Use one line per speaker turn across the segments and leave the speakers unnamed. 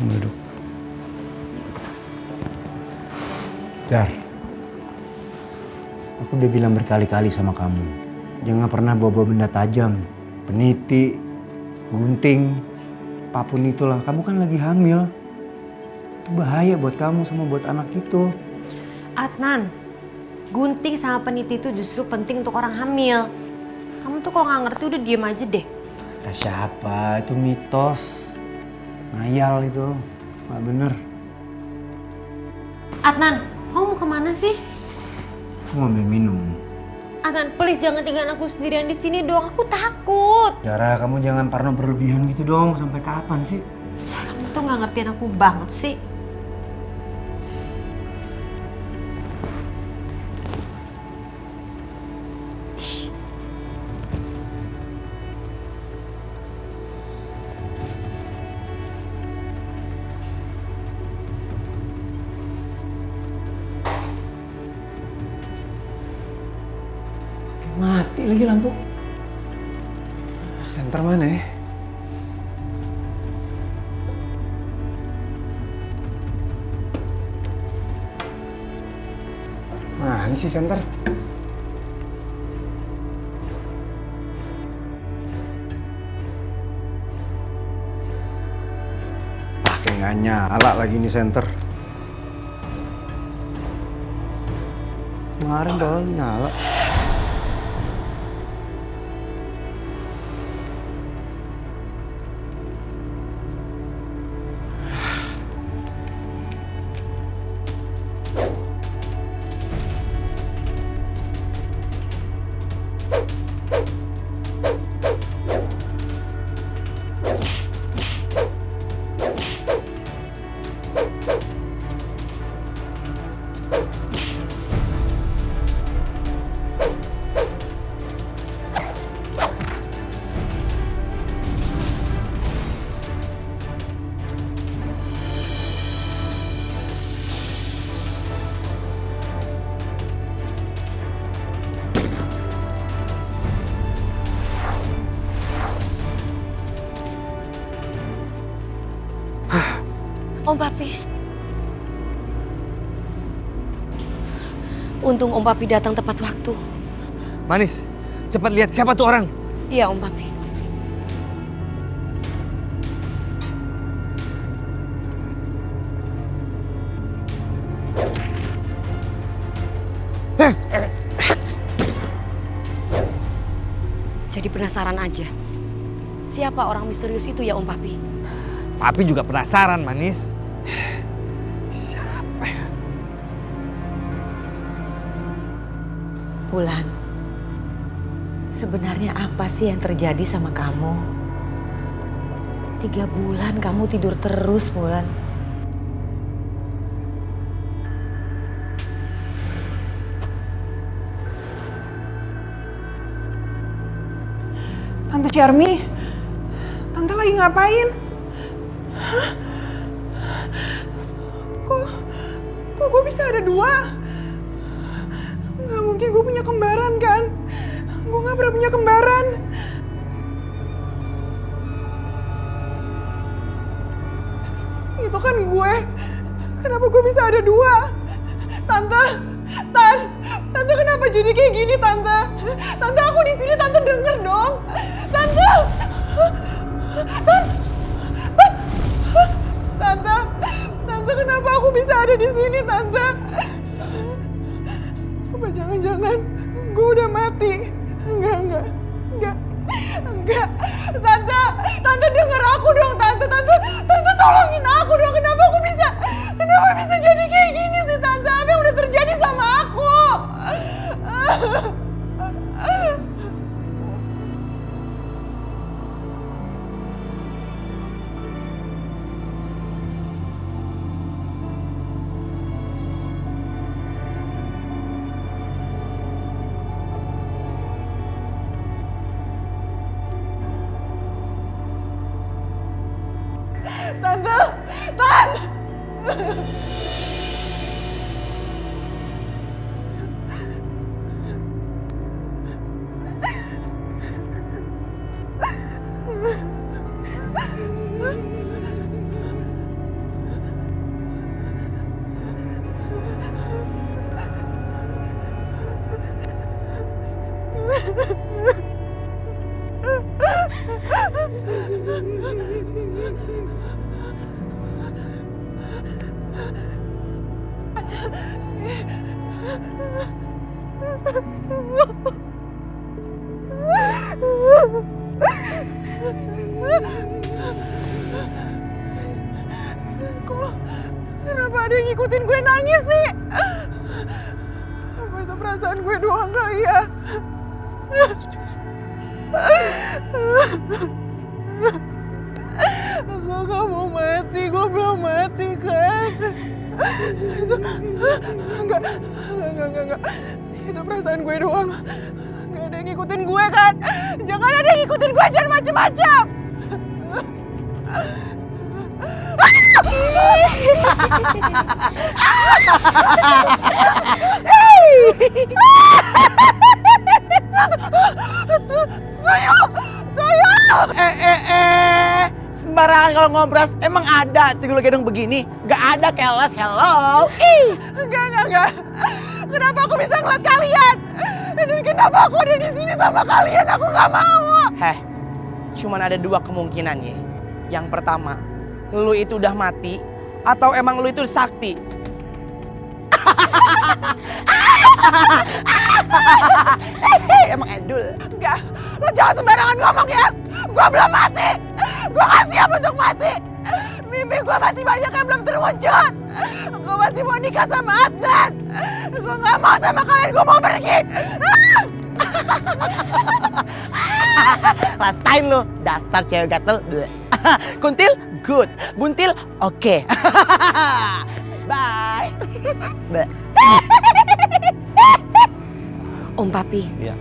Duduk. Jar, aku udah bilang berkali-kali sama kamu, jangan pernah bawa benda tajam, peniti, gunting, apapun itulah. Kamu kan lagi hamil. Itu bahaya buat kamu sama buat anak itu.
Adnan, gunting sama peniti itu justru penting untuk orang hamil. Kamu tuh kalau nggak ngerti udah diem aja deh.
Kata siapa? Itu mitos. Ngayal itu. Nggak bener.
Adnan, kamu mau kemana sih?
Aku mau ambil minum.
Adnan, please jangan tinggalin aku sendirian di sini dong. Aku takut.
Dara, kamu jangan parno berlebihan gitu dong. Sampai kapan sih?
Kamu tuh nggak ngertiin aku banget sih.
Mati lagi lampu.
Senter mana ya? Nah, ini sih senter.
Kayak nggak nyala lagi nih senter. Kemarin kalau nyala.
Om Papi. Untung Om Papi datang tepat waktu.
Manis, cepat lihat siapa tuh orang.
Iya Om Papi. Jadi penasaran aja. Siapa orang misterius itu ya Om Papi?
Papi juga penasaran, Manis. Siapa ya?
Wulan, sebenarnya apa sih yang terjadi sama kamu? 3 bulan kamu tidur terus, Wulan.
Tante Syarmi, Tante lagi ngapain? Hah? Kok gue bisa ada 2? Nggak mungkin gue punya kembaran kan? Gue nggak pernah punya kembaran. Itu kan gue. Kenapa gue bisa ada 2? Tante kenapa jadi kayak gini Tante? Tante aku di sini, Tante denger dong. Tante, kenapa aku bisa ada di sini Tante? Apa jangan-jangan gue udah mati? Enggak. Tante denger aku dong Tante tolongin aku dong. Kenapa bisa jadi kayak gini sih Tante? Apa yang udah terjadi sama aku? Tante! gak ada yang ngikutin gue nangis sih? Apa itu perasaan gue doang kali ya? Gue gak mau mati, gue belum mati kan? Enggak. Itu perasaan gue doang. Gak ada yang ngikutin gue kan? Jangan ada yang ngikutin gue, jangan macem-macem.
Sembarangan kalau ngobrol, emang ada tuyul-gedung begini? Gak ada, keles, hello.
Enggak. Kenapa aku bisa ngeliat kalian? Dan kenapa aku ada di sini sama kalian? Aku gak mau.
Cuman ada dua kemungkinan ya. Yang pertama, lu itu udah mati atau emang lu itu sakti? Emang endul.
Enggak, lo jangan sembarangan ngomong ya. Gue belum mati. Gue gak siap untuk mati. Mimpi gue masih banyak yang belum terwujud. Gue masih mau nikah sama Adnan. Gue gak mau sama kalian, gue mau pergi.
Rasain lu, dasar cewek gatel. Kuntil, good. Buntil, oke. Bye.
Om Papi,
Iya.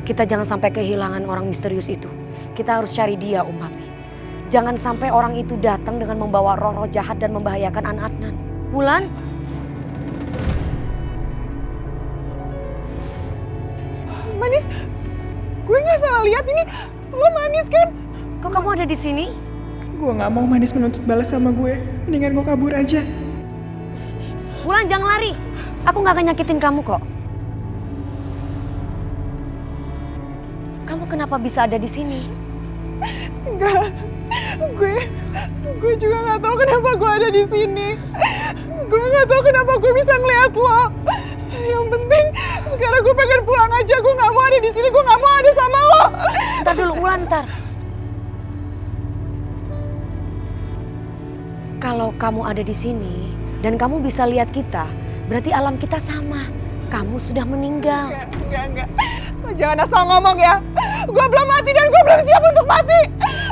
kita jangan sampai kehilangan orang misterius itu. Kita harus cari dia, Om Papi. Jangan sampai orang itu datang dengan membawa roh-roh jahat dan membahayakan anak Adnan. Wulan,
Manis, gue gak salah lihat ini. Lo Manis kan?
kok kamu ada di sini?
Gue gak mau Manis menuntut balas sama gue. Mendingan gue kabur aja.
Wulan, jangan lari. Aku gak akan nyakitin kamu kok. Kamu kenapa bisa ada di sini?
Enggak. Gue juga gak tahu kenapa gue ada di sini. Gue gak tahu kenapa gue bisa ngeliat lo. Yang penting sekarang gue pengen pulang aja. Gue gak mau ada di sini. Gue gak mau ada sama lo.
Ntar dulu, Wulan, ntar. Kalau kamu ada di sini dan kamu bisa lihat kita, berarti alam kita sama. Kamu sudah meninggal.
Enggak. Lo jangan asal ngomong ya. Gue belum mati dan gue belum siap untuk mati.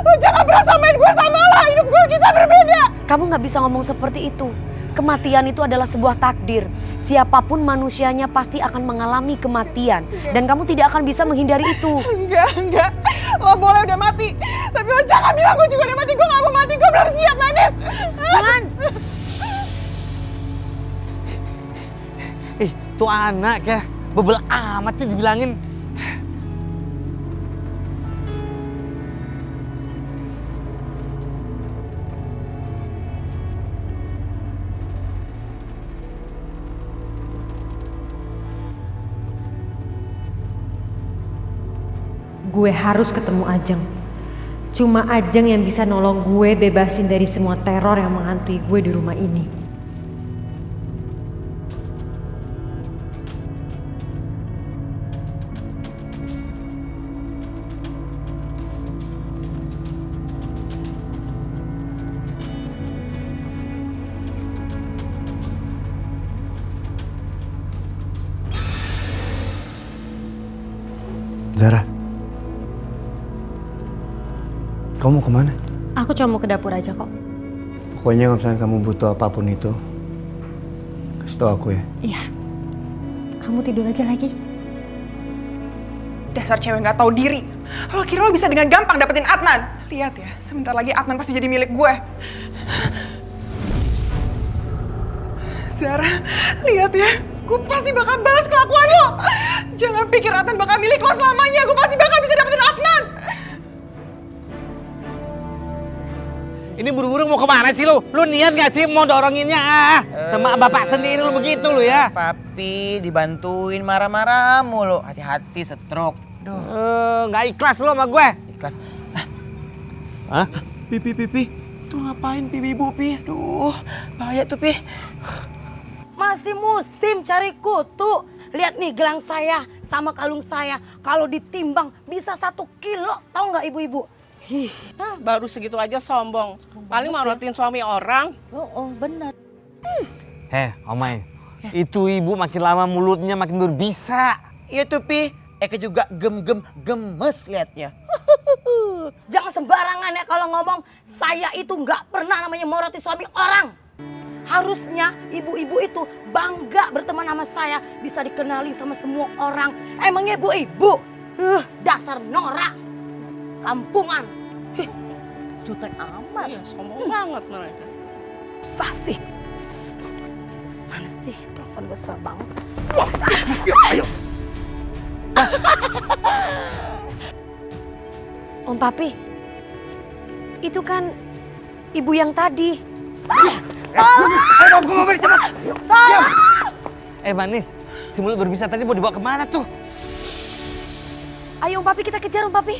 Lo jangan pernah samain gue sama lo. Hidup gue kita berbeda.
Kamu nggak bisa ngomong seperti itu. Kematian itu adalah sebuah takdir. Siapapun manusianya pasti akan mengalami kematian. Dan kamu tidak akan bisa menghindari itu.
Enggak. Lo boleh udah mati. Tapi lo jangan bilang gue juga udah mati. Gue gak mau mati. Gue belum siap, Manis.
Wulan!
Tuh anak ya, bebel amat sih dibilangin.
Gue harus ketemu Ajeng. Cuma Ajeng yang bisa nolong gue bebasin dari semua teror yang menghantui gue di rumah ini.
Zara, kamu mau kemana?
Aku cuma mau ke dapur aja kok.
Pokoknya kalau misalnya kamu butuh apapun itu, kasih tau aku ya.
Iya. Kamu tidur aja lagi.
Dasar cewek gak tahu diri. Lo kira lo bisa dengan gampang dapetin Adnan? Lihat ya, sebentar lagi Adnan pasti jadi milik gue. Zara, lihat ya. Gue pasti bakal balas kelakuan lo. Jangan pikir Adnan bakal milik lo selamanya. Gue pasti bakal bisa dapetin Adnan.
Ini buru-buru mau kemana sih lu? Lu niat gak sih mau doronginnya? Sama bapak sendiri lu begitu lu ya?
Papi dibantuin marah-marah mulu. Hati-hati stroke. Duh,
Gak ikhlas lu sama gue.
ikhlas.
Hah?
Pipi. Tuh ngapain Pipi ibu Pi? Duh, bahaya tuh Pi.
Masih musim cari kutu. Lihat nih gelang saya sama kalung saya. Kalau ditimbang bisa 1 kilo. Tahu nggak ibu-ibu?
Baru segitu aja sombong. Paling mau rotin suami orang.
Oh benar.
Omai, itu ibu makin lama mulutnya makin berbisa.
Iya tuh Pi, Eke juga gemes liatnya.
Jangan sembarangan ya kalau ngomong. Saya itu nggak pernah namanya moroti suami orang. Harusnya ibu-ibu itu bangga berteman sama saya. Bisa dikenali sama semua orang. Emangnya ibu-ibu? Dasar norak. Kampungan. Jutek amat.
Iya, sombong banget mereka.
Susah sih. Mana sih telepon besar banget.
Om Papi, itu kan ibu yang tadi.
Manis, si mulut berbisa tadi mau dibawa kemana tuh?
Ayo Om Papi, kita kejar Om Papi.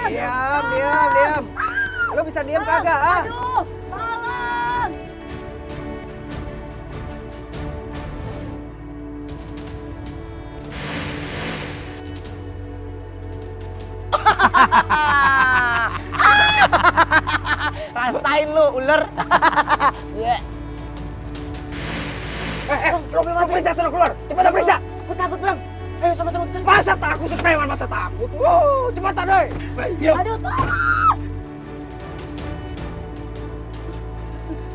Diam. Lo bisa diam kagak, ah?
Aduh, tolong.
Rastain lu ular.
Lo periksa sana keluar. Cepat periksa.
Aku takut bang. Ayo sama-sama kita.
Masa takut sepewan, masa takut. Cepetan deh. Diam.
Aduh tolong.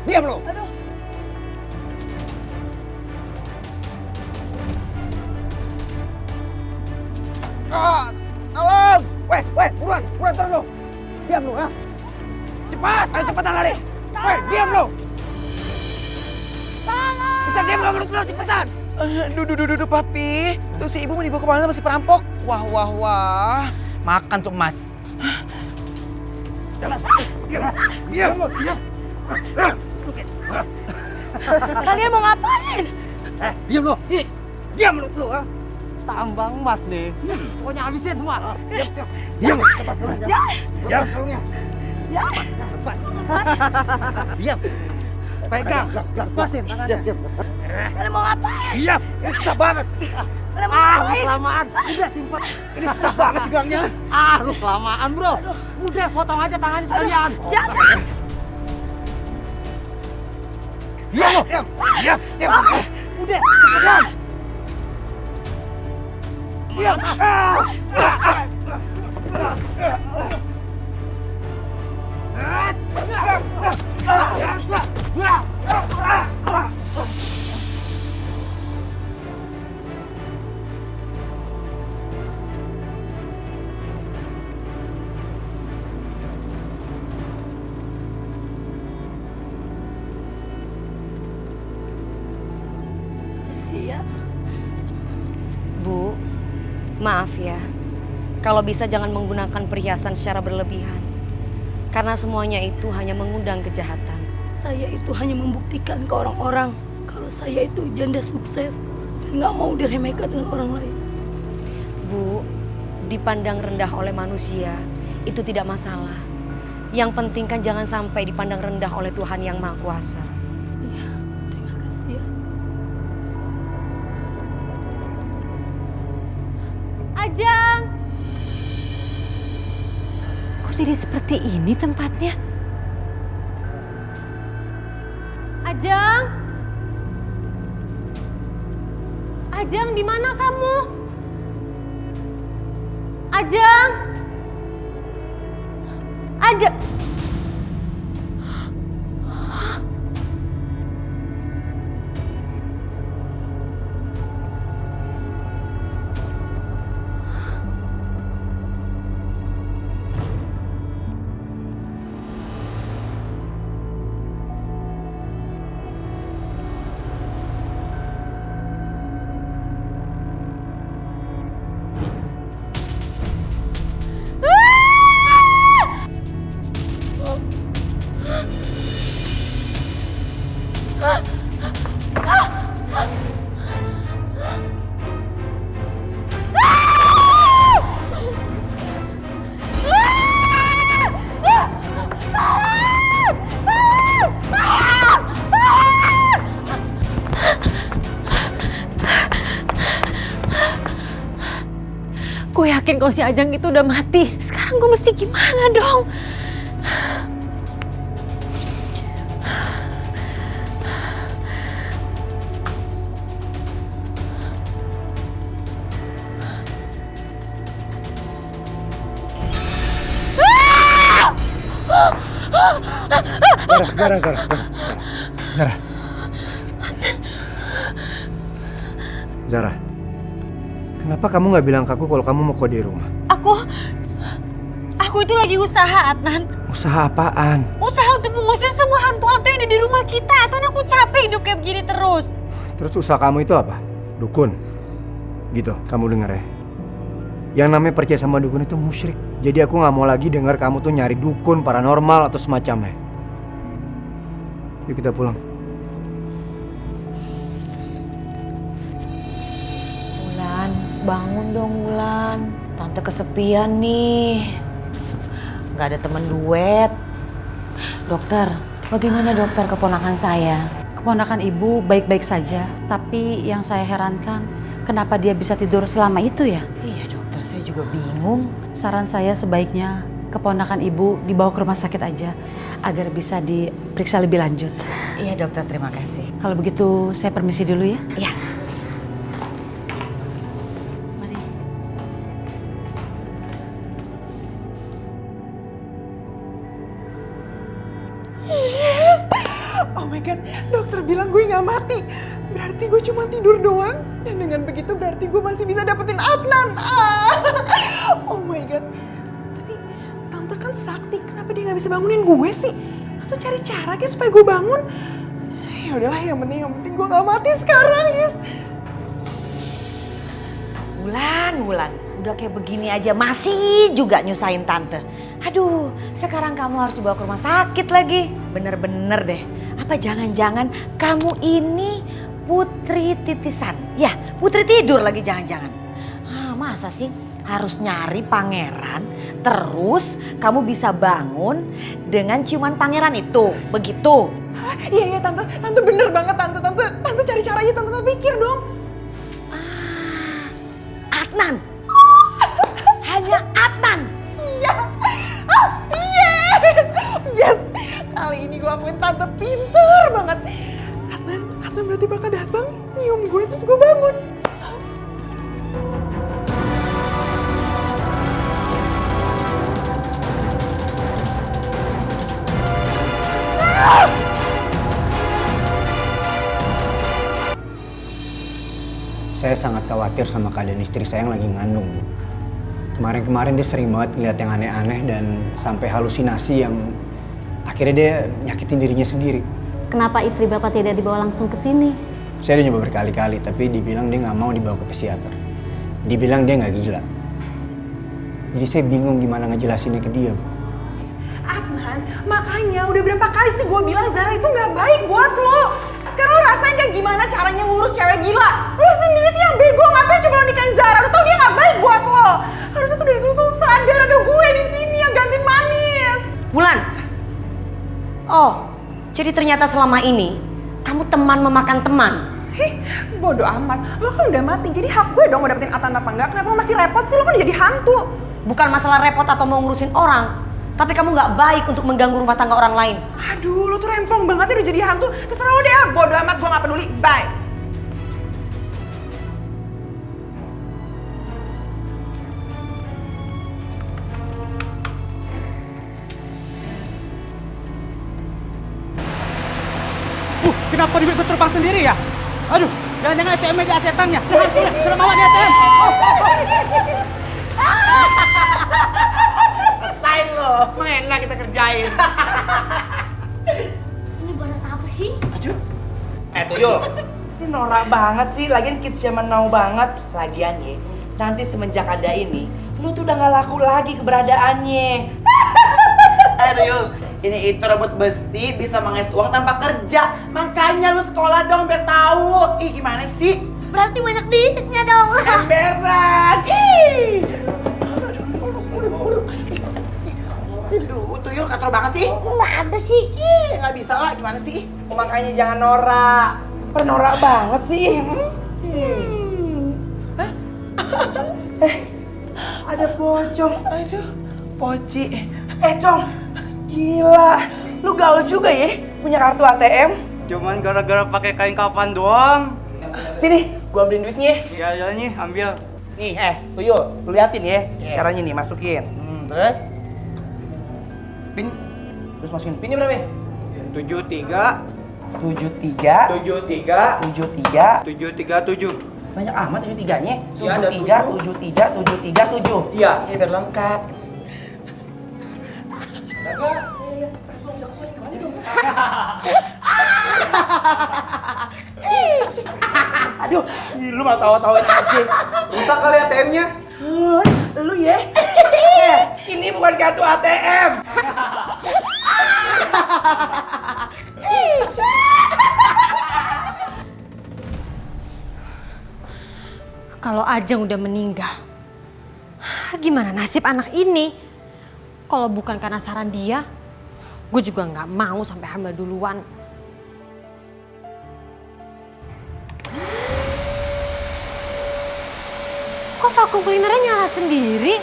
Diam lo.
Aduh.
Tolong. Buruan turun lo. Diam lo, ha. Cepat, ayo cepetan lari. Diam lo. Bisa diam gak menurut lo, cepetan.
Duh, Papi. Tuh si ibu mau dibawa kemana sama si perampok? Wah. Makan tuh emas.
Diam.
Kalian mau ngapain?
Diam lo. Diam menurut lo, ha.
Tambang emas nih. Pokoknya habisin semua.
Diam. Cepat sekarang. Diam sekarangnya.
Ya.
Diam. Pegang. Lepasin tangannya.
Kalian mau ngapain?
Diam. Ini susah banget.
Kalian mau ngapain?
Kelamaan. Udah simpan.
Ini susah banget pegangnya.
Lu kelamaan bro. Udah potong aja tangannya sekalian.
Jangan.
Diam lo. Diam. Udah. Cepetan. Diam.
Ya.
Bu, maaf ya. Kalau bisa jangan menggunakan perhiasan secara berlebihan. Karena semuanya itu hanya mengundang kejahatan.
Saya itu hanya membuktikan ke orang-orang kalau saya itu janda sukses dan nggak mau diremehkan dengan orang lain.
Bu, dipandang rendah oleh manusia itu tidak masalah. Yang penting kan jangan sampai dipandang rendah oleh Tuhan Yang Maha Kuasa.
Iya, terima kasih ya.
Ajeng! Kok jadi seperti ini tempatnya? Ajeng! Ajeng, di mana kamu? Ajeng! Ajeng! Gue yakin kalau si Ajeng itu udah mati. Sekarang gue mesti gimana dong?
Zara, kenapa kamu nggak bilang ke aku kalau kamu mau kode di rumah?
Aku itu lagi usaha, Adnan.
Usaha apaan?
Usaha untuk mengusir semua hantu-hantu yang ada di rumah kita. Adnan, aku capek hidup kayak begini terus.
Terus usaha kamu itu apa? Dukun? Gitu, kamu denger ya. Yang namanya percaya sama dukun itu musyrik. Jadi aku nggak mau lagi dengar kamu tuh nyari dukun, paranormal atau semacamnya. Yuk kita pulang.
Wulan, bangun dong Wulan. Tante kesepian nih. Gak ada temen duet. Dokter, bagaimana dokter keponakan saya?
Keponakan ibu baik-baik saja, tapi yang saya herankan kenapa dia bisa tidur selama itu ya?
Iya dokter, saya juga bingung.
Saran saya sebaiknya keponakan ibu dibawa ke rumah sakit aja agar bisa diperiksa lebih lanjut.
Iya dokter, terima kasih.
Kalau begitu saya permisi dulu ya.
Iya.
Oh my god, dokter bilang gue nggak mati. Berarti gue cuma tidur doang. Dan dengan begitu berarti gue masih bisa dapetin Adnan. Oh my god. Tapi tante kan sakti, kenapa dia nggak bisa bangunin gue sih? Atau cari cara kayak supaya gue bangun? Ya udahlah, yang penting gue nggak mati sekarang, yes.
Wulan, udah kayak begini aja masih juga nyusahin tante. Aduh, sekarang kamu harus dibawa ke rumah sakit lagi. Bener-bener deh. Apa jangan-jangan kamu ini putri titisan? Ya, putri tidur lagi jangan-jangan. Masa sih harus nyari pangeran, terus kamu bisa bangun dengan ciuman pangeran itu, begitu?
Iya tante bener banget tante cari caranya tante pikir dong.
Adnan, hanya Adnan.
Iya, yes. Kali ini gue akuin tante pinter banget. Adnan berarti bakal datang, nyium gue terus gue bangun.
Saya sangat khawatir sama keadaan istri saya yang lagi ngandung, Bu. Kemarin dia sering banget ngeliat yang aneh-aneh dan sampai halusinasi yang akhirnya dia nyakitin dirinya sendiri.
Kenapa istri Bapak tidak dibawa langsung ke sini?
Saya udah nyoba berkali-kali, tapi dibilang dia nggak mau dibawa ke psikiater. Dibilang dia nggak gila. Jadi saya bingung gimana ngejelasinnya ke dia, Bu.
Adnan, makanya udah berapa kali sih gue bilang Zara itu nggak baik buat lo. Sekarang lo rasain kayak gimana caranya ngurus cewek gila. Lo sendiri sih yang bego, ngapain coba lo nikahin Zara? Lo tau dia nggak baik buat lo. Harusnya tuh dari dulu tuh sadar ada gue di sini yang ganti manis.
Wulan. Oh, jadi ternyata selama ini kamu teman memakan teman.
Bodoh amat. Lo kan udah mati, jadi hak gue dong mau dapetin Adnan apa enggak. Kenapa lo masih repot sih? Lo kan udah jadi hantu.
Bukan masalah repot atau mau ngurusin orang, tapi kamu nggak baik untuk mengganggu rumah tangga orang lain.
Aduh, lo tuh rempong banget ya udah jadi hantu. Terserah lo deh, bodoh amat, gue nggak peduli. Bye.
Kenapa duit gue terbang sendiri ya? Aduh, jangan-jangan ATM-nya di asetannya. Sudah bawa di ATM.
Rasain lo, enak kita kerjain.
Ini barang apa sih?
Tuyul, lu norak banget sih. Lagian kids zaman now banget. Lagian ya, nanti semenjak ada ini, lu tuh udah gak laku lagi keberadaannya. Tuyul, ini itu robot besi bisa mengais uang tanpa kerja. Makanya lu sekolah dong biar tahu. Ih, gimana sih?
Berarti banyak duitnya dong.
Emberan. Ih. Aduh, Tuyul katro banget sih.
Nggak ada sih.
Ih, nggak bisa lah. Gimana sih? Makanya jangan norak. Penorak banget sih. Hah? Ada pocong. Aduh, poci. Cong. Gila. Lu gaul juga ya punya kartu ATM.
Cuman gara-gara pakai kain kafan doang.
Sini, gua ambilin duitnya.
Iya nih, ambil.
Nih, Tuyul, lu liatin ya. Caranya nih, masukin. Terus Terus masukin pinnya berapa ya?
73
73
73
73
737.
banyak amat 73-nya.
Iya, ada
73 7.
Iya.
Iya biar lengkap. Aduh, lu malah tawa-tawain aja.
Rusak kali ATM-nya.
Lu ya? Ini bukan kartu ATM.
Kalau Ajeng udah meninggal, gimana nasib anak ini? Kalau bukan karena saran dia, gue juga nggak mau sampai hamil duluan. Kok vakum cleanernya nyala sendiri?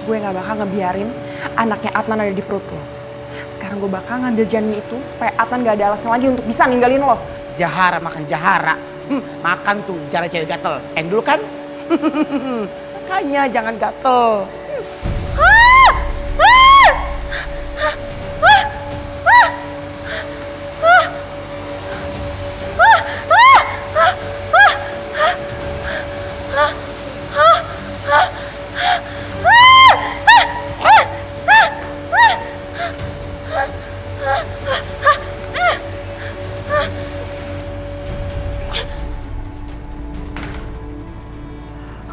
Gue gak bakal ngebiarin anaknya Adnan ada di perut lo. Sekarang gue bakal ngambil janin itu supaya Adnan gak ada alasan lagi untuk bisa ninggalin lo.
Jahara makan Jahara. Makan tuh cara cewek gatel. Dulu kan? Makanya jangan gatel.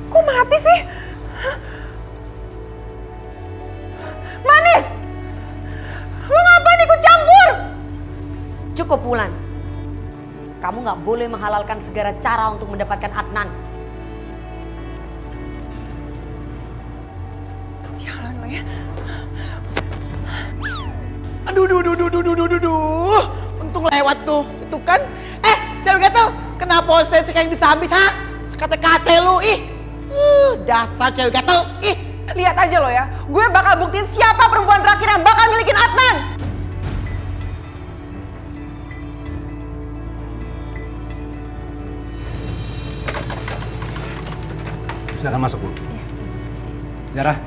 Kok mati sih? Manis! Lo ngapain ikut campur?
Cukup Wulan. Kamu nggak boleh menghalalkan segala cara untuk mendapatkan Adnan.
Sialan lo ya.
Aduh. Untung lewat tuh. Itu kan. Cewek gatel. Kenapa posisi kayak disambit, ha? Sekate-kate lu, ih. Dasar cewek gatel, ih.
Lihat aja lo ya, gue bakal buktiin siapa perempuan terakhir yang bakal milikin Adnan.
Silakan masuk, Bu. Zara.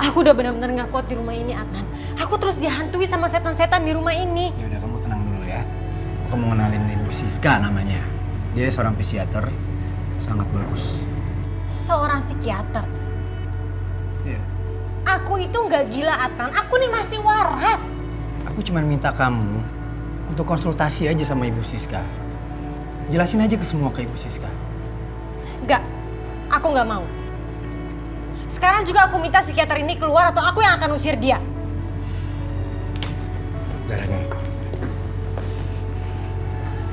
Aku udah benar-benar gak kuat di rumah ini, Adnan. Aku terus dihantui sama setan-setan di rumah ini.
Ya udah, kamu tenang dulu ya. Aku mau kenalin Ibu Siska namanya. Dia seorang psikiater, sangat bagus.
Seorang psikiater.
Iya.
Aku itu gak gila, Adnan. Aku nih masih waras.
Aku cuma minta kamu untuk konsultasi aja sama Ibu Siska. Jelasin aja semua ke Ibu Siska.
Gak, aku gak mau. Sekarang juga aku minta psikiater ini keluar atau aku yang akan usir dia.
Zara.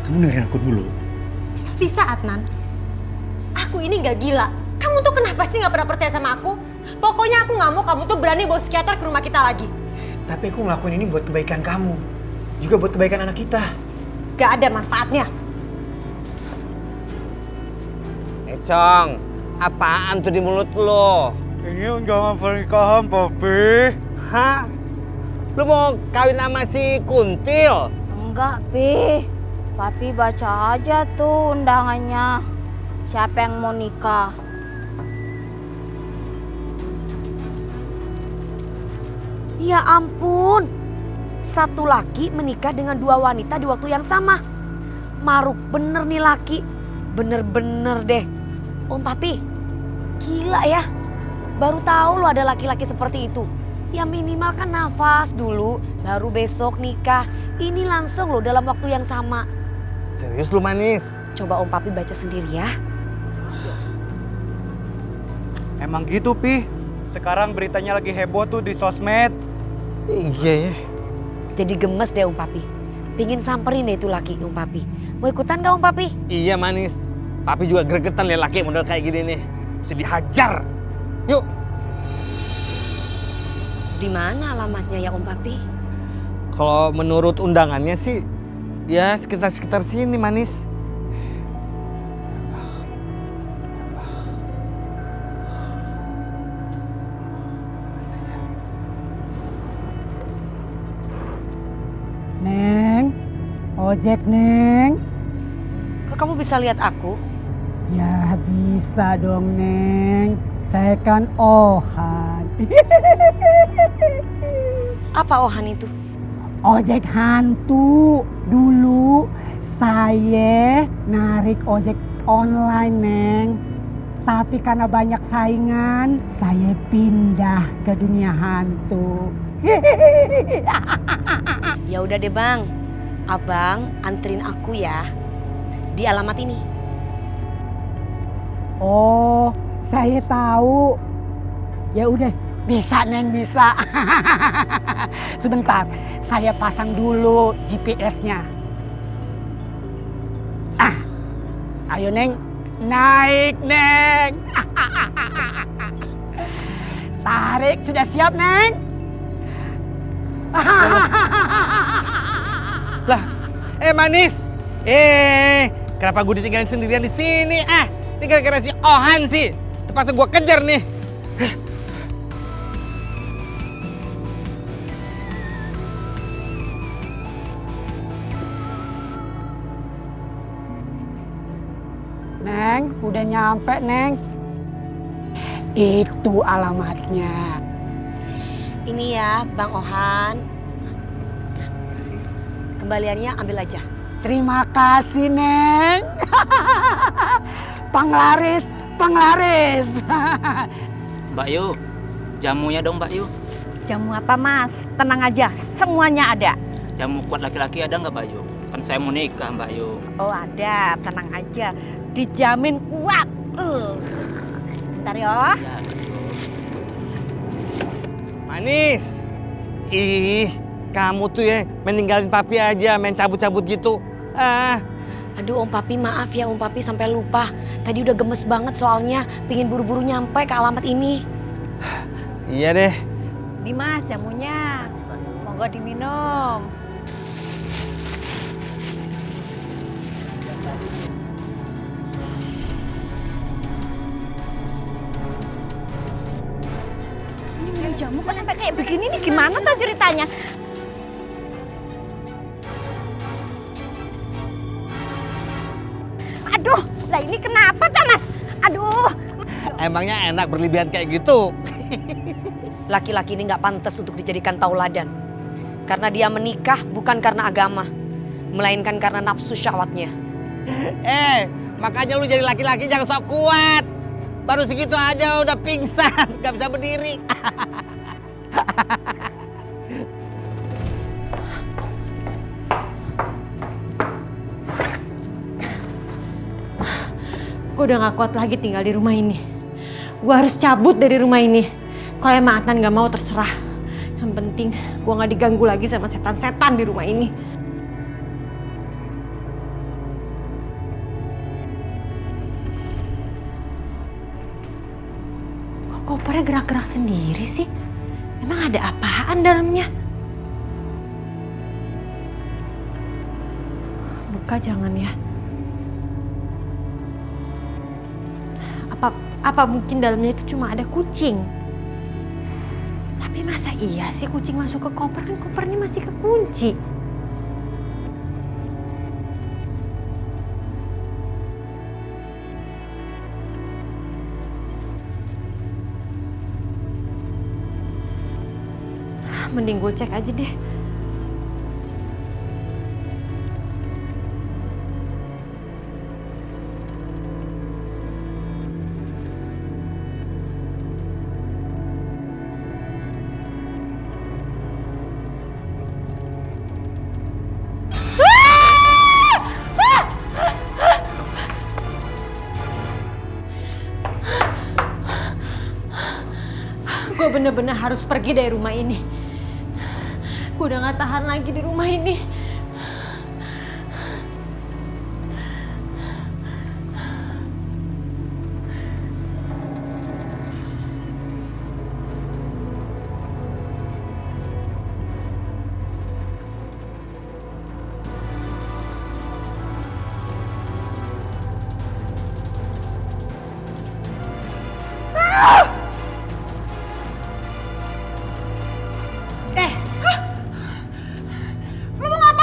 Kamu dengerin aku dulu.
Bisa, Adnan. Aku ini gak gila. Kamu tuh kenapa sih gak pernah percaya sama aku? Pokoknya aku gak mau kamu tuh berani bawa psikiater ke rumah kita lagi.
Tapi aku ngelakuin ini buat kebaikan kamu. Juga buat kebaikan anak kita.
Gak ada manfaatnya.
Cong, apaan tuh di mulut lo?
Ini undangan pernikahan, Papi.
Hah? Lu mau kawin sama si Kuntil?
Enggak, Pi. Papi baca aja tuh undangannya. Siapa yang mau nikah?
Ya ampun. Satu laki menikah dengan dua wanita di waktu yang sama. Maruk bener nih laki. Bener-bener deh. Om Papi, gila ya. Baru tahu lo ada laki-laki seperti itu. Ya minimal kan nafas dulu, baru besok nikah. Ini langsung lo dalam waktu yang sama.
Serius lu manis?
Coba Om Papi baca sendiri ya.
Emang gitu, Pi. Sekarang beritanya lagi heboh tuh di sosmed.
Iya ya.
Jadi gemes deh Om Papi. Pingin samperin deh itu laki Om Papi. Mau ikutan gak Om Papi?
Iya manis. Papi juga gregetan liat laki model kayak gini nih. Mesti dihajar. Yuk.
Di mana alamatnya ya Om Papi?
Kalau menurut undangannya sih, ya sekitar sini manis.
ojek, Neng?
Kok kamu bisa lihat aku?
Ya bisa dong, Neng. Saya kan Ohan.
Apa Ohan itu?
Ojek hantu. Dulu saya narik ojek online, Neng. Tapi karena banyak saingan, saya pindah ke dunia hantu.
Ya udah deh Bang, Abang anterin aku ya di alamat ini.
Oh, saya tahu. Ya udah, bisa Neng, bisa. Sebentar, saya pasang dulu GPS-nya. Ayo Neng, naik Neng. Tarik, sudah siap Neng?
Lah, Manis. Kenapa gue ditinggalin sendirian di sini? Ini gara-gara si Ohan sih. Terpaksa gue kejar nih.
Neng, udah nyampe Neng. Itu alamatnya.
Ini ya Bang Ohan. Kembaliannya ambil aja.
Terima kasih Neng. Penglaris.
Mbak Yu, jamunya dong Mbak Yu.
Jamu apa Mas? Tenang aja, semuanya ada.
Jamu kuat laki-laki ada nggak Mbak Yu? Kan saya mau nikah Mbak Yu.
Oh ada, tenang aja. Dijamin kuat. Bentar ya.
Ya, betul.
Manis. Kamu tuh ya meninggalin papi aja, main cabut-cabut gitu.
Aduh Om Papi, maaf ya Om Papi sampai lupa. Tadi udah gemes banget soalnya pingin buru-buru nyampe ke alamat ini.
Iya deh.
Nih Mas jamunya. Monggo diminum. Ini minum jamu kok sampai kayak begini nih, gimana tuh ceritanya? Aduh, lah ini kenapa tuh Mas? Aduh.
Emangnya enak berlebihan kayak gitu?
Laki-laki ini nggak pantas untuk dijadikan tauladan. Karena dia menikah bukan karena agama, melainkan karena nafsu syahwatnya.
Makanya lu jadi laki-laki jangan sok kuat. Baru segitu aja udah pingsan, gak bisa berdiri.
Gue udah gak kuat lagi tinggal di rumah ini. Gue harus cabut dari rumah ini. Kalau emang Atan gak mau terserah. Yang penting gue gak diganggu lagi sama setan-setan di rumah ini. Kok kopernya gerak-gerak sendiri sih? Emang ada apaan dalamnya? Buka jangan ya. Apa mungkin dalamnya itu cuma ada kucing? Tapi masa iya sih kucing masuk ke koper? Kan kopernya masih kekunci. Mending gue cek aja deh. Gue bener-bener harus pergi dari rumah ini. Gue udah gak tahan lagi di rumah ini.
Lu mau ngapain?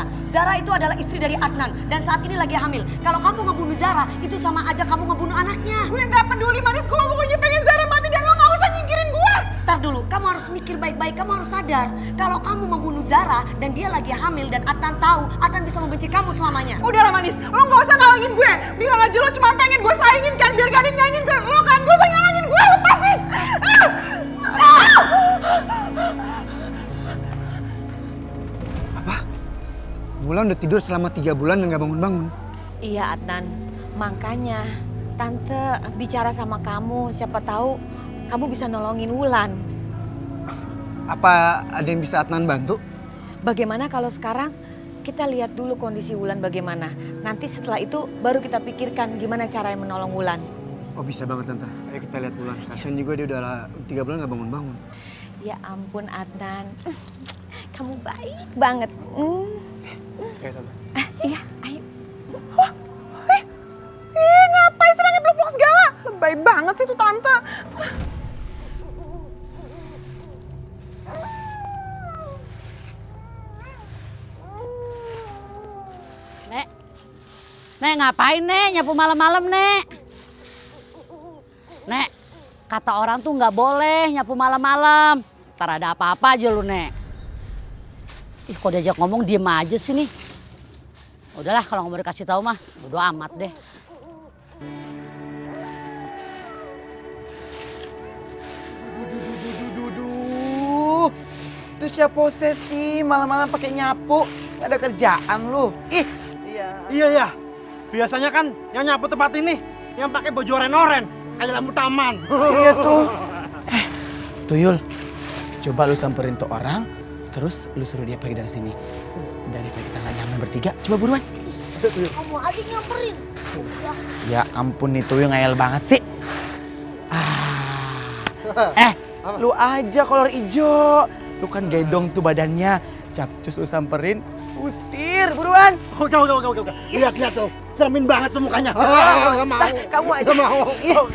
Zara. Zara itu adalah istri dari Adnan dan saat ini lagi hamil. Kalau kamu ngebunuh Zara, itu sama aja kamu ngebunuh anaknya.
Gue nggak peduli Manis, gue pokoknya pengen Zara mati dan lo nggak usah nyingkirin gue.
Ntar dulu, kamu harus mikir baik-baik, kamu harus sadar. Kalau kamu membunuh Zara dan dia lagi hamil dan Adnan tahu, Adnan bisa membenci kamu selamanya.
Udahlah Manis, lo nggak usah ngalangin gue. Bilang aja lo cuma pengen gue saingin kan, biar gak ada yang nyanyiin ke lo kan. Gak usah ngalangin gue, lepasin.
Apa? Wulan udah tidur selama 3 bulan dan gak bangun-bangun.
Iya Adnan, makanya Tante bicara sama kamu, siapa tahu kamu bisa nolongin Wulan.
Apa ada yang bisa Adnan bantu?
Bagaimana kalau sekarang kita lihat dulu kondisi Wulan bagaimana. Nanti setelah itu baru kita pikirkan gimana cara menolong Wulan.
Oh bisa banget Tante, ayo kita lihat Wulan. Kasian juga dia udah 3 bulan gak bangun-bangun.
Ya ampun Adnan, kamu baik banget.
Oke Tante.
Iya, ayo.
Ngapain sih nanya blok-blok segala? Lebay banget sih tuh Tante.
Nek ngapain Nek nyapu malam-malam Nek? Nek, kata orang tuh nggak boleh nyapu malam-malam. Ntar ada apa-apa aja lu Nek. Ih kok diajak ngomong diem aja sih nih. Udahlah kalau nggak mau dikasih tahu mah bodo amat deh.
Duh, itu siapa posesi malam-malam pakai nyapu? Gak ada kerjaan lu. Ih,
Iya ya. Biasanya kan yang nyapu tempat ini yang pakai baju oren-oren kayak lampu taman.
iya tuh. Tuyul, coba lu samperin tuh orang, terus lu suruh dia pergi dari sini. Daripada kita nggak nyaman bertiga, coba buruan.
Kamu aja nyamperin.
Ya ampun nih Tuyul ngayal banget sih. Lu aja kolor ijo. Lu kan gendong tuh badannya. Capcus lu samperin, usir buruan.
Oke. Lihat tuh. Seremin banget tuh mukanya. Gak mau.
Kamu aja.
Gak mau.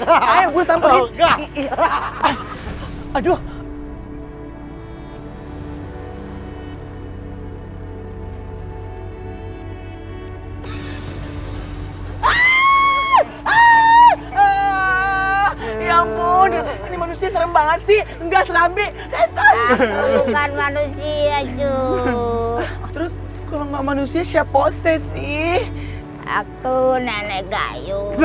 Ayo gue samperin. Aduh. Ya ampun, ini manusia serem banget sih. Enggak serambi.
Bukan manusia, Cu.
Terus kalau nggak manusia siapa poses sih?
Aku nenek gayung.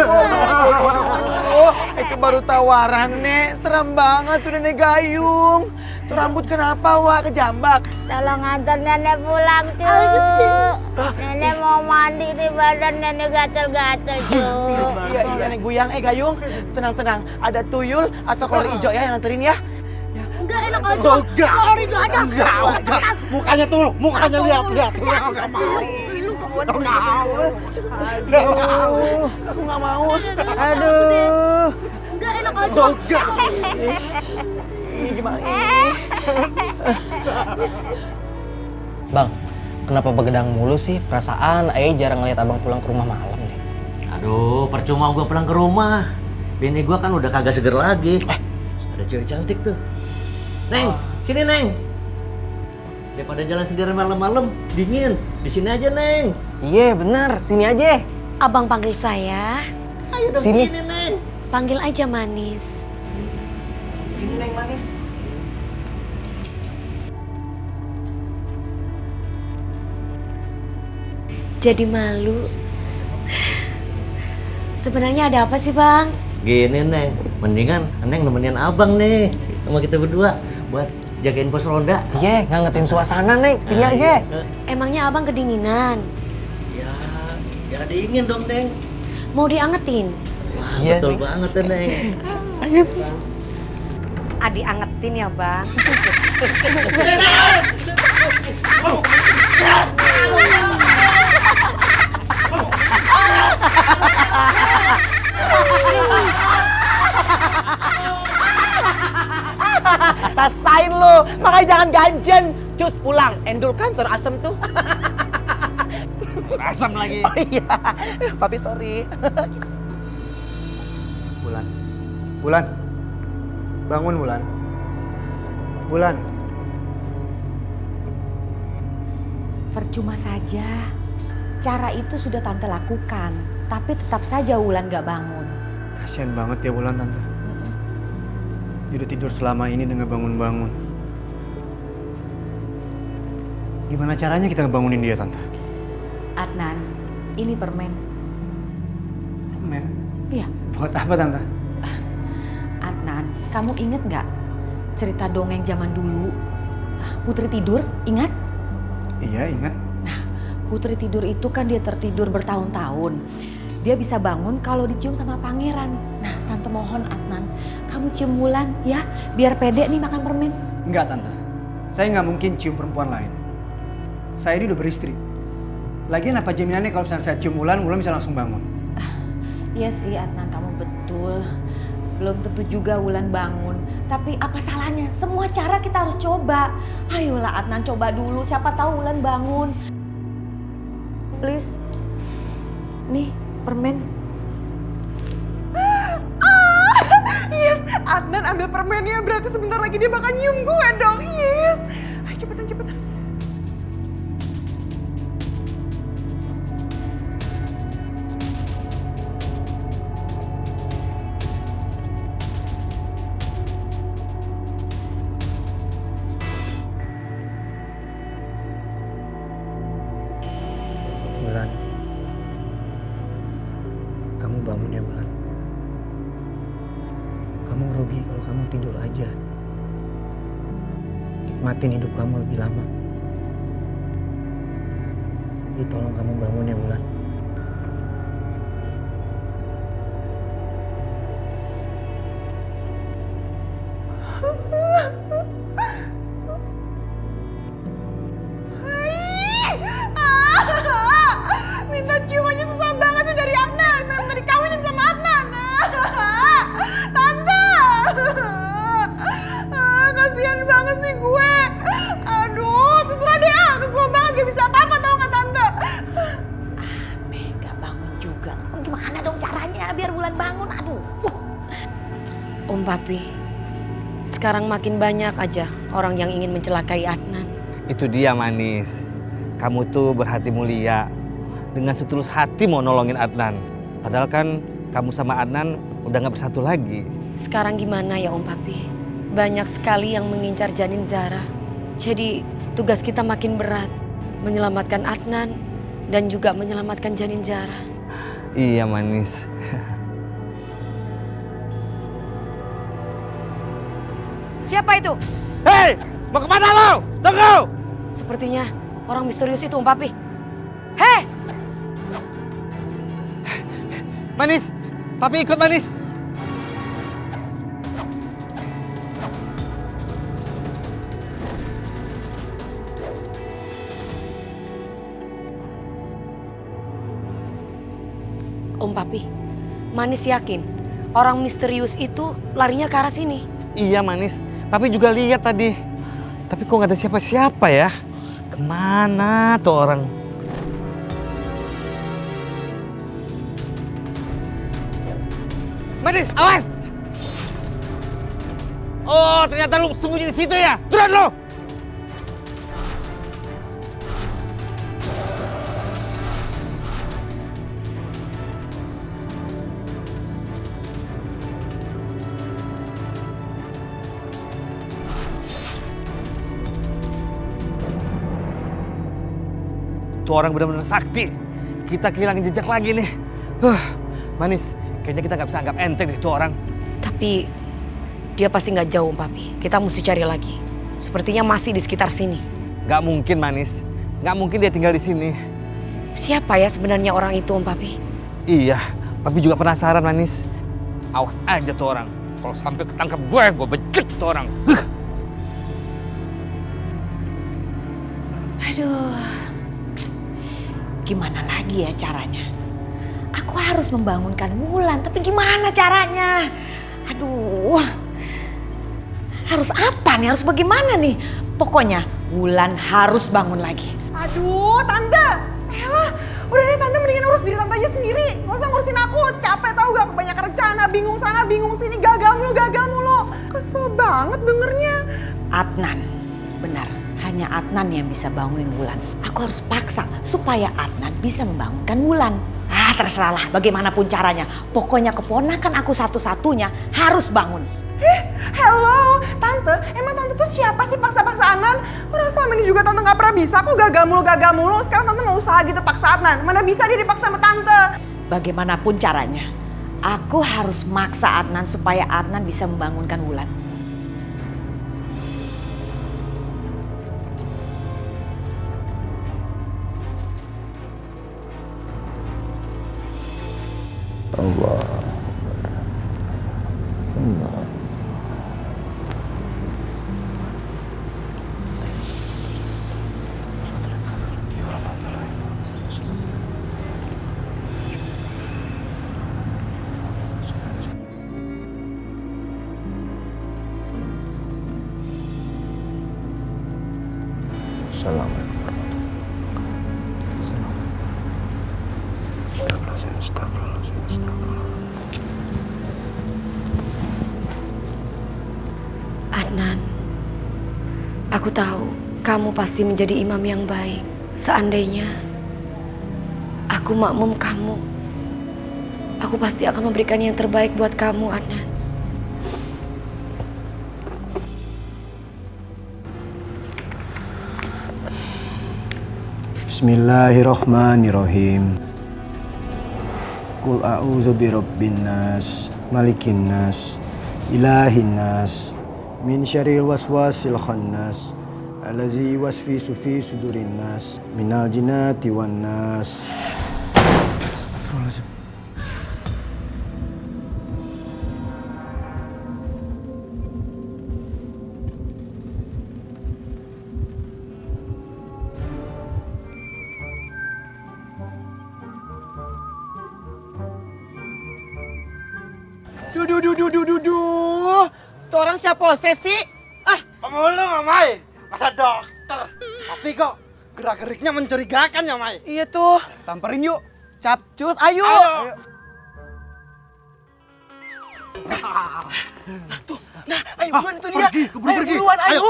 Itu baru tawaran, Nek. Serem banget tuh nenek gayung. Tuh rambut kenapa, Wak? Kejambak.
Tolong antar nenek pulang, Cu. Nenek mau mandi di badan nenek gatel-gatel, Cu.
Iya, nenek guyang. Gayung, tenang-tenang. Ada tuyul atau kolor hijau ya yang nganterin ya?
Enggak enak aja. Kolor hijau aja.
Enggak. Mukanya tuh, mukanya lihat. Enggak mau. Enggak mau.
Aduh, aku nggak mau. Aduh.
Enggak enak aja.
Enggak.
Gimana
Bang, kenapa begedang mulu sih? Perasaan Ayah jarang ngeliat abang pulang ke rumah malam deh.
Aduh, percuma gua pulang ke rumah. Bini gua kan udah kagak seger lagi. Ada cewek cantik tuh. Neng, sini Neng. Daripada jalan sendiri malam-malam, dingin. Di sini aja Neng.
Iya bener, sini aja.
Abang panggil saya.
Ayo dong
Sini.
sini Neng.
Panggil aja Manis.
Sini Neng manis.
Jadi malu. Sebenarnya ada apa sih Bang?
Gini Neng, mendingan Neng nemenin abang nih sama kita berdua buat jagain pos ronda.
Iya, ngangetin suasana Neng, sini aja.
Emangnya abang kedinginan?
Ya dingin dong Neng.
Mau diangetin?
Iya,
Betul
Neng.
banget tuh Neng.
Adi angetin ya Bang.
Rasain lo, makanya jangan ganjen. Cus pulang, endul kan suara asem tuh.
Asam lagi.
Oh iya, papi sorry.
Wulan. Wulan. Bangun Wulan. Wulan.
Percuma saja. Cara itu sudah Tante lakukan, tapi tetap saja Wulan gak bangun.
Kasian banget ya Wulan, Tante. Dia udah tidur selama ini dengan bangun-bangun. Gimana caranya kita ngebangunin dia, Tante?
Adnan, ini permen.
Permen?
Iya.
Buat apa, Tante?
Adnan, kamu inget gak cerita dongeng zaman dulu? Putri tidur, ingat?
Iya, ingat.
Putri tidur itu kan dia tertidur bertahun-tahun. Dia bisa bangun kalau dicium sama pangeran. Nah, Tante mohon Adnan, kamu cium Wulan ya, biar pede nih makan permen.
Enggak, Tante. Saya nggak mungkin cium perempuan lain. Saya ini udah beristri. Lagian apa jaminannya kalau misalnya saya cium Wulan bisa langsung bangun?
Iya sih Adnan, kamu betul. Belum tentu juga Wulan bangun. Tapi apa salahnya? Semua cara kita harus coba. Ayolah Adnan, coba dulu. Siapa tahu Wulan bangun. Please. Nih, permen.
Yes, Adnan ambil permennya. Berarti sebentar lagi dia bakal nyium gue dong. Yes. Ayo cepetan.
Wulan, kamu bangun ya Wulan. Kamu rugi kalau kamu tidur aja. Nikmatin hidup kamu lebih lama. Jadi tolong kamu bangun ya Wulan.
Minta ciumannya susah banget sih dari Adnan. Minta dikawinin sama Adnan. Tante. Kasian banget sih gue. Aduh, terserah deh. Kesel banget gak bisa apa-apa tau gak Tante.
Aneh, gak bangun juga. Gimana dong caranya biar Wulan bangun? Aduh.
Om Papi, sekarang makin banyak aja orang yang ingin mencelakai Adnan.
Itu dia Manis. Kamu tuh berhati mulia. Dengan setulus hati mau nolongin Adnan. Padahal kan kamu sama Adnan udah gak bersatu lagi.
Sekarang gimana ya Om Papi? Banyak sekali yang mengincar janin Zara. Jadi tugas kita makin berat. Menyelamatkan Adnan dan juga menyelamatkan janin Zara.
Iya Manis.
Siapa itu?
Hei! Mau kemana lo? Tunggu!
Sepertinya orang misterius itu Om Papi. Hei!
Manis! Papi ikut Manis!
Om Papi, Manis yakin orang misterius itu larinya ke arah sini.
Iya Manis, Papi juga lihat tadi. Tapi kok gak ada siapa-siapa ya? Kemana tuh orang? Manis, awas! Oh, ternyata lu sembunyi di situ ya? Turun lu! Tuh orang benar-benar sakti. Kita kehilangan jejak lagi nih. Manis, kayaknya kita nggak bisa anggap enteng deh tuh orang.
Tapi dia pasti nggak jauh Om Papi. Kita mesti cari lagi. Sepertinya masih di sekitar sini.
Nggak mungkin Manis. Nggak mungkin dia tinggal di sini.
Siapa ya sebenarnya orang itu Om Papi?
Iya, Papi juga penasaran Manis. Awas aja tuh orang. Kalau sampai ketangkap gue becek tuh orang.
Aduh, gimana lagi ya caranya? Aku harus membangunkan Wulan, tapi gimana caranya? Aduh, harus apa nih? Harus bagaimana nih? Pokoknya Wulan harus bangun lagi.
Aduh, Tante. Elah, udah deh Tante mendingan urus diri Tante aja sendiri. Gak usah ngurusin aku. Capek tau gak? Kebanyakan rencana, bingung sana, bingung sini. Gagal mulu. Kesel banget dengernya.
Adnan, benar. hanya Adnan yang bisa bangunin Wulan. Aku harus paksa supaya Adnan bisa membangunkan Wulan. Terserahlah bagaimanapun caranya. Pokoknya keponakan aku satu-satunya harus bangun.
Hello, Tante. Emang Tante tuh siapa sih paksa-paksa Adnan? Orang selama ini juga Tante gak pernah bisa. Aku gagal mulu. Sekarang Tante mau usaha gitu paksa Adnan. Mana bisa dia dipaksa sama Tante?
Bagaimanapun caranya, aku harus maksa Adnan supaya Adnan bisa membangunkan Wulan.
Allah. Assalamualaikum warahmatullahi wabarakatuh.
Adnan, aku tahu kamu pasti menjadi imam yang baik. Seandainya aku makmum kamu, aku pasti akan memberikan yang terbaik buat kamu, Adnan.
Bismillahirrahmanirrahim. Qul a'udzu birabbin nas, malikin nas, ilahin nas, min syarril waswasil khannas, allazi yuwaswisu fi sudurin nas, minal jinnati wan nas. Astagfirullahaladzim.
Duh. Tuh orang siapa sih?
Pemulung, Mai. Masa dokter. Tapi kok gerak-geriknya mencurigakan ya, Mai?
Iya tuh.
Samperin yuk.
Capcus, ayo. Tuh, nah, ayo buruan itu dia.
Keburu pergi.
Buruan, ayo.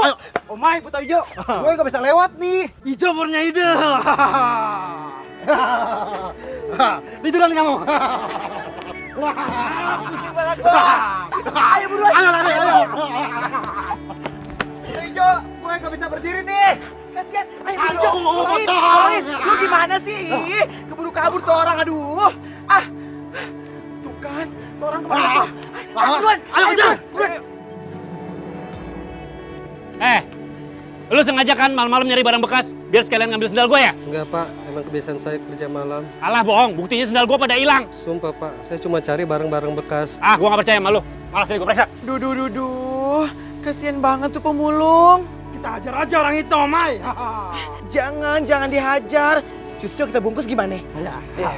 Oh, Mai, buta hijau. Gue gak bisa lewat nih. Hijau purnya ide. Tiduran kamu.
Ayo buruan.
Ayo lari, ayo.
Hijau, gue gak bisa berdiri nih. Kasian. Ayo Hijau. Lu gimana sih? Keburu kabur tuh orang, aduh. Tuh kan, tuh orang kemana tuh? Ayo buruan.
Ayo kejar.
Lu sengaja kan malam-malam nyari barang bekas biar sekalian ngambil sendal gue ya?
Enggak, Pak. Emang kebiasaan saya kerja malam.
Alah bohong, buktinya sendal gue pada hilang.
Sumpah, Pak. Saya cuma cari barang-barang bekas.
Gue gak percaya sama lu. Malas nih gue periksa.
Duh. Kasian banget tuh pemulung.
Kita hajar aja orang itu, Mai.
Jangan dihajar. Justru kita bungkus gimana?
Ya.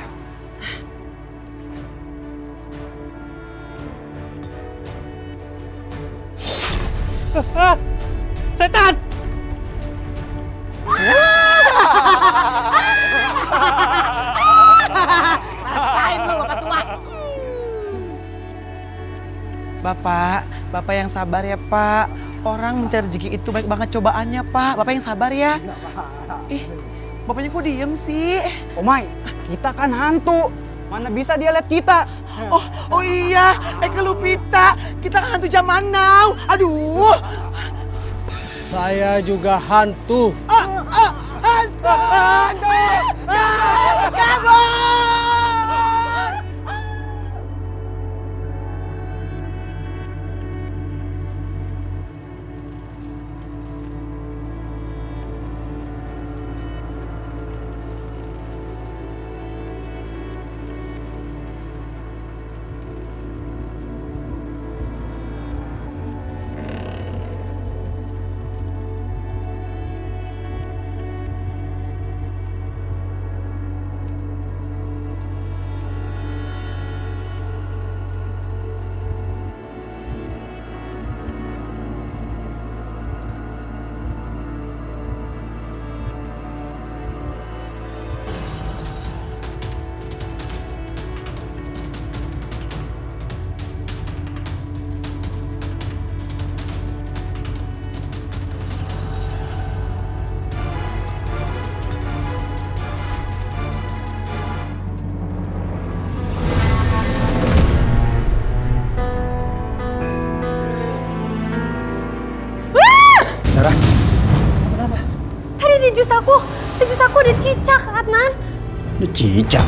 Setan!
Rasain lu, Bapak tua. Bapak yang sabar ya, Pak. Orang mencari rezeki itu baik banget cobaannya, Pak. Bapak yang sabar ya. Bapaknya kok diem sih?
Mai, kita kan hantu. Mana bisa dia lihat kita?
Oh iya, Eka Lupita. Kita kan hantu zaman now. Aduh.
Saya juga hantu.
Hantu! Kabur!
Di jus aku ada cicak, Adnan.
Ada cicak?